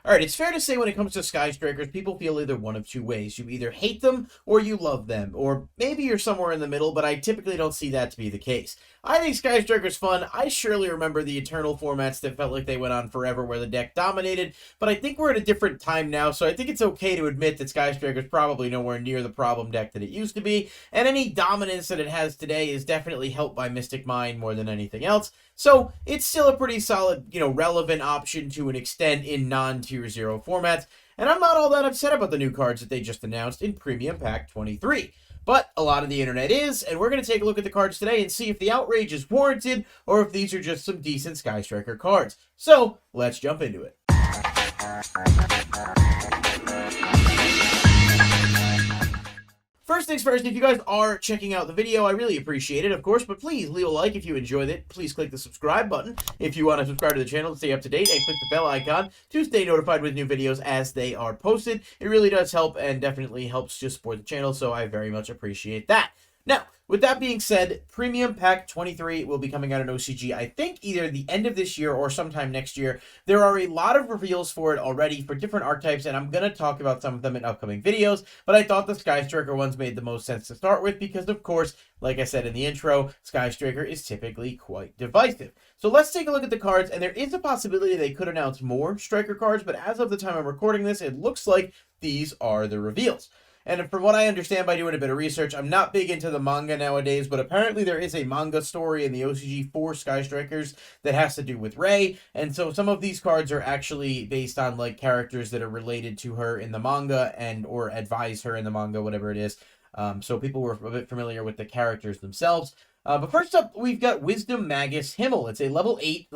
Alright, it's fair to say when it comes to Sky Strikers, people feel either one of two ways. You either hate them, or you love them. Or maybe you're somewhere in the middle, but I typically don't see that to be the case. I think Sky Striker's fun. I surely remember the Eternal formats that felt like they went on forever where the deck dominated, but I think we're at a different time now, so I think it's okay to admit that Sky Striker's probably nowhere near the problem deck that it used to be, and any dominance that it has today is definitely helped by Mystic Mine more than anything else. So it's still a pretty solid, relevant option to an extent in non-Tier 0 formats, and I'm not all that upset about the new cards that they just announced in Premium Pack 23. But a lot of the internet is, and we're going to take a look at the cards today and see if the outrage is warranted, or if these are just some decent Sky Striker cards. So, let's jump into it. First things first, if you guys are checking out the video, I really appreciate it, of course, but please leave a like if you enjoyed it. Please click the subscribe button if you want to subscribe to the channel to stay up to date, and click the bell icon to stay notified with new videos as they are posted. It really does help and definitely helps to support the channel, so I very much appreciate that. Now, with that being said, Premium Pack 23 will be coming out in OCG, I think, either the end of this year or sometime next year. There are a lot of reveals for it already for different archetypes, and I'm going to talk about some of them in upcoming videos, but I thought the Sky Striker ones made the most sense to start with because, of course, like I said in the intro, Sky Striker is typically quite divisive. So let's take a look at the cards, and there is a possibility they could announce more Striker cards, but as of the time I'm recording this, it looks like these are the reveals. And from what I understand by doing a bit of research, I'm not big into the manga nowadays, but apparently there is a manga story in the OCG for Sky Strikers that has to do with Rei, and so some of these cards are actually based on like characters that are related to her in the manga and or advise her in the manga, whatever it is. So people were a bit familiar with the characters themselves. But first up, we've got Wisdom Magus Himmel. It's a level 8,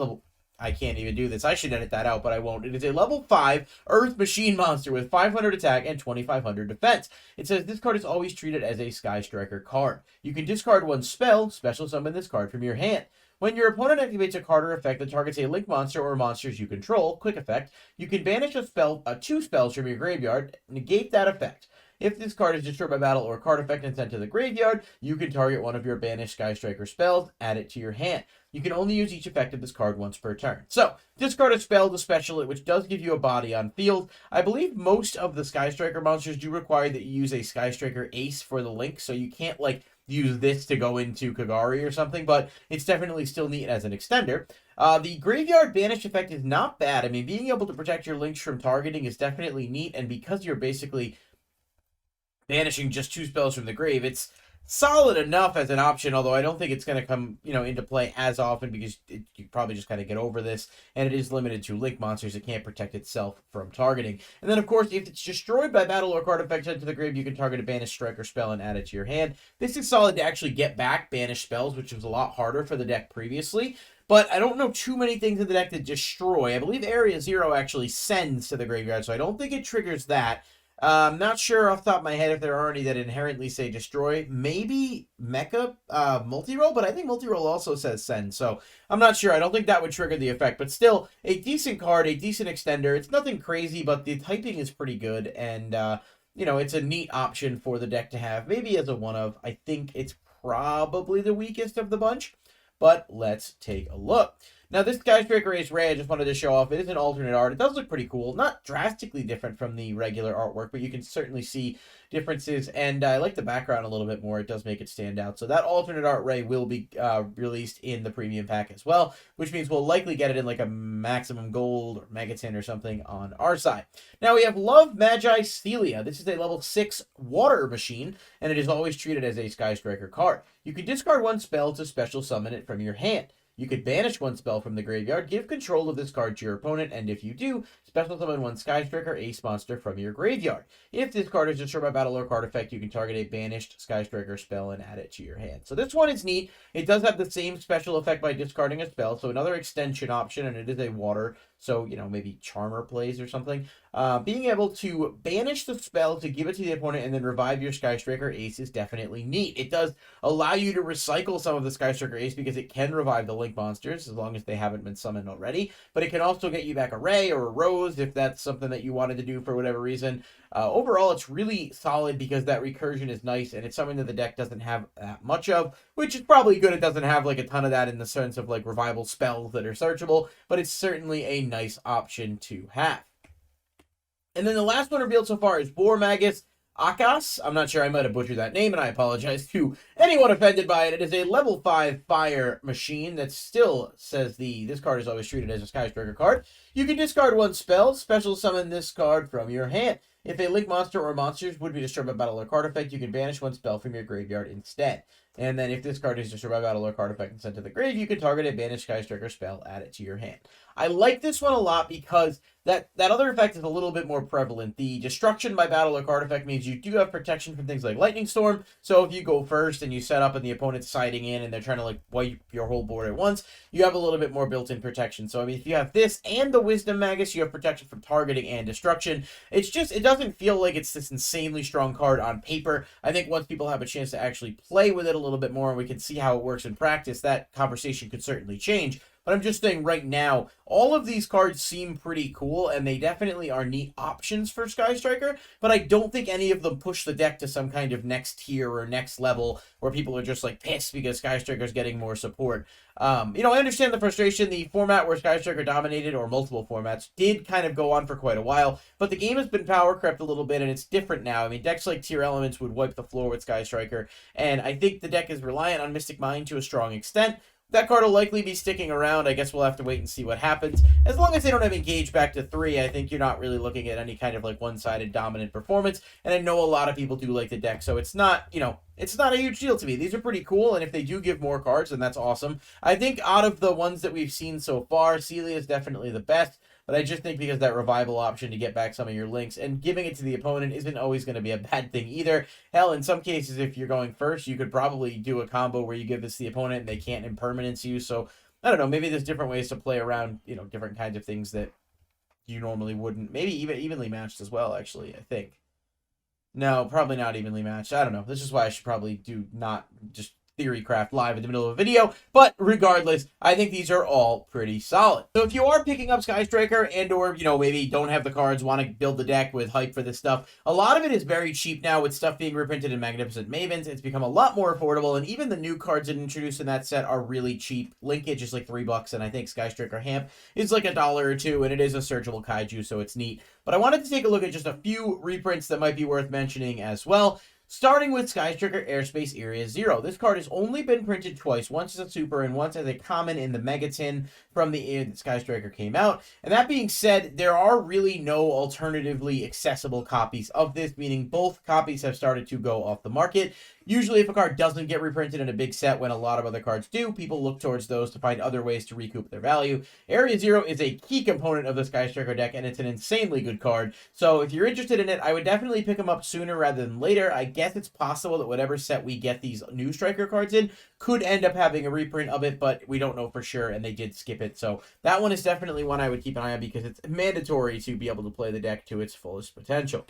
I can't even do this. I should edit that out, but I won't. It is a level 5 Earth Machine monster with 500 attack and 2500 defense. It says this card is always treated as a Sky Striker card. You can discard one spell, special summon this card from your hand. When your opponent activates a card or effect that targets a link monster or monsters you control, quick effect, you can banish two spells from your graveyard, negate that effect. If this card is destroyed by battle or card effect and sent to the graveyard, you can target one of your banished Sky Striker spells, add it to your hand. You can only use each effect of this card once per turn. So, discard a spell to special it, which does give you a body on field. I believe most of the Sky Striker monsters do require that you use a Sky Striker ace for the link, so you can't, use this to go into Kagari or something, but it's definitely still neat as an extender. The Graveyard Banish effect is not bad. I mean, being able to protect your links from targeting is definitely neat, and because you're basically banishing just 2 spells from the grave, it's solid enough as an option, although I don't think it's going to come, into play as often because you probably just kind of get over this, and it is limited to link monsters. It can't protect itself from targeting. And then, of course, if it's destroyed by battle or card effect sent to the grave, you can target a banished striker spell and add it to your hand. This is solid to actually get back banished spells, which was a lot harder for the deck previously. But I don't know too many things in the deck that destroy. I believe Area 0 actually sends to the graveyard, so I don't think it triggers that. I'm not sure off the top of my head if there are any that inherently say destroy. Maybe Mecha multi-roll, but I think multi-roll also says send, so I'm not sure. I don't think that would trigger the effect, but still, a decent card, a decent extender. It's nothing crazy, but the typing is pretty good, and, it's a neat option for the deck to have, maybe as a one-of. I think it's probably the weakest of the bunch, but let's take a look. Now, this Sky Striker Ace Rei, I just wanted to show off. It is an alternate art. It does look pretty cool. Not drastically different from the regular artwork, but you can certainly see differences. And I like the background a little bit more. It does make it stand out. So that alternate art Rei will be released in the premium pack as well, which means we'll likely get it in like a maximum gold or megatin or something on our side. Now, we have Love Magi Celia. This is a level 6 water machine, and it is always treated as a Sky Striker card. You can discard one spell to special summon it from your hand. You could banish one spell from the graveyard, give control of this card to your opponent, and if you do, special summon one Sky Striker Ace monster from your graveyard. If this card is destroyed by battle or card effect, you can target a banished Sky Striker spell and add it to your hand. So this one is neat. It does have the same special effect by discarding a spell, so another extension option, and it is a water, so, maybe Charmer plays or something. Being able to banish the spell to give it to the opponent and then revive your Sky Striker Ace is definitely neat. It does allow you to recycle some of the Sky Striker Ace because it can revive the link monsters as long as they haven't been summoned already, but it can also get you back a Rei or a Rose if that's something that you wanted to do for whatever reason. Overall, it's really solid because that recursion is nice, and it's something that the deck doesn't have that much of, which is probably good. It doesn't have a ton of that in the sense of revival spells that are searchable, but it's certainly a nice option to have. And then the last one revealed so far is Magus Akas. I'm not sure, I might have butchered that name, and I apologize to anyone offended by it. It is a level 5 fire machine that still says this card is always treated as a Sky Striker card. You can discard one spell, special summon this card from your hand. If a link monster or monsters would be disturbed by battle or card effect, you can banish one spell from your graveyard instead. And then if this card is disturbed by battle or card effect and sent to the grave, you can target a banished Sky Striker spell, add it to your hand. I like this one a lot because that other effect is a little bit more prevalent. The destruction by battle or card effect means you do have protection from things like Lightning Storm. So if you go first and you set up and the opponent's siding in and they're trying to like wipe your whole board at once, you have a little bit more built-in protection. So I mean, if you have this and the Wisdom Magus, you have protection from targeting and destruction. It's just, it doesn't feel like it's this insanely strong card on paper. I think once people have a chance to actually play with it a little bit more and we can see how it works in practice, that conversation could certainly change. But I'm just saying right now, all of these cards seem pretty cool, and they definitely are neat options for Sky Striker, but I don't think any of them push the deck to some kind of next tier or next level where people are just like pissed because Sky Striker is getting more support. I understand the frustration. The format where Sky Striker dominated, or multiple formats, did kind of go on for quite a while, but the game has been power crept a little bit, and it's different now. I mean, decks like Tier Elements would wipe the floor with Sky Striker, and I think the deck is reliant on Mystic Mind to a strong extent. That card will likely be sticking around. I guess we'll have to wait and see what happens. As long as they don't have Engage back to 3, I think you're not really looking at any kind of like one-sided dominant performance. And I know a lot of people do like the deck, so it's not, it's not a huge deal to me. These are pretty cool, and if they do give more cards, then that's awesome. I think out of the ones that we've seen so far, Celia is definitely the best. But I just think because that revival option to get back some of your links and giving it to the opponent isn't always going to be a bad thing either. Hell, in some cases, if you're going first, you could probably do a combo where you give this to the opponent and they can't impermanence you. So, I don't know, maybe there's different ways to play around, different kinds of things that you normally wouldn't. Maybe even evenly matched as well, actually, I think. No, probably not evenly matched. I don't know. This is why I should probably do not just Theorycraft live in the middle of a video, but regardless, I think these are all pretty solid. So if you are picking up Sky Striker and or, maybe don't have the cards, want to build the deck with hype for this stuff, a lot of it is very cheap now with stuff being reprinted in Magnificent Mavens. It's become a lot more affordable, and even the new cards that introduced in that set are really cheap. Linkage is like $3, and I think Sky Striker Hamp is like $1 or $2, and it is a searchable kaiju, so it's neat. But I wanted to take a look at just a few reprints that might be worth mentioning as well. Starting with Sky Striker Airspace Area 0. This card has only been printed twice, once as a super and once as a common in the Mega Tin from the year that Sky Striker came out. And that being said, there are really no alternatively accessible copies of this, meaning both copies have started to go off the market. Usually if a card doesn't get reprinted in a big set when a lot of other cards do, people look towards those to find other ways to recoup their value. Area 0 is a key component of the Sky Striker deck, and it's an insanely good card. So if you're interested in it, I would definitely pick them up sooner rather than later. I guess it's possible that whatever set we get these new Striker cards in could end up having a reprint of it, but we don't know for sure, and they did skip it. So that one is definitely one I would keep an eye on because it's mandatory to be able to play the deck to its fullest potential.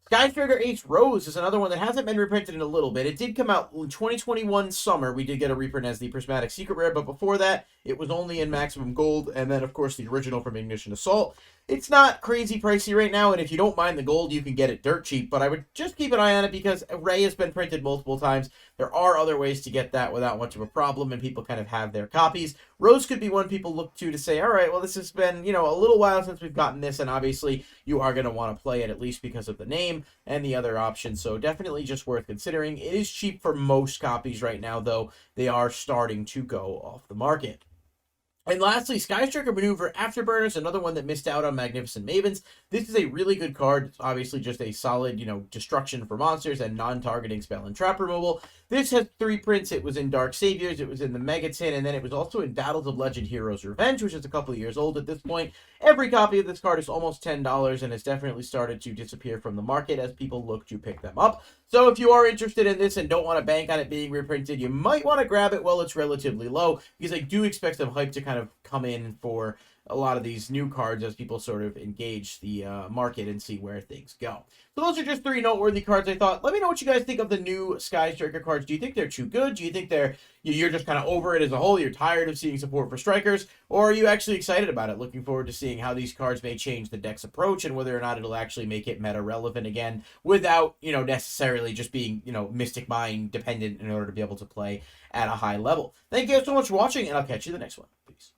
Sky Striker Ace Rose is another one that hasn't been reprinted in a little bit. It did come out in 2021 summer. We did get a reprint as the Prismatic Secret Rare, but before that, it was only in Maximum Gold, and then, of course, the original from Ignition Assault. It's not crazy pricey right now, and if you don't mind the gold, you can get it dirt cheap, but I would just keep an eye on it because Ray has been printed multiple times. There are other ways to get that without much of a problem, and people kind of have their copies. Rose could be one people look to say, all right, well, this has been, a little while since we've gotten this, and obviously you are going to want to play it at least because of the name and the other options, so definitely just worth considering. It is cheap for most copies right now, though. They are starting to go off the market. And lastly, Sky Striker Maneuver Afterburner is another one that missed out on Magnificent Mavens. This is a really good card. It's obviously just a solid, destruction for monsters and non-targeting spell and trap removal. This has 3 prints. It was in Dark Saviors, it was in the Mega Tin, and then it was also in Battles of Legend Heroes Revenge, which is a couple of years old at this point. Every copy of this card is almost $10 and has definitely started to disappear from the market as people look to pick them up. So if you are interested in this and don't want to bank on it being reprinted, you might want to grab it while it's relatively low, because I do expect some hype to kind of come in for a lot of these new cards as people sort of engage the market and see where things go. So those are just 3 noteworthy cards I thought. Let me know what you guys think of the new Sky Striker cards. Do you think they're too good? Do you think you're just kind of over it as a whole? You're tired of seeing support for Strikers? Or are you actually excited about it? Looking forward to seeing how these cards may change the deck's approach and whether or not it'll actually make it meta relevant again without, necessarily just being, Mystic Mind dependent in order to be able to play at a high level. Thank you guys so much for watching, and I'll catch you in the next one. Peace.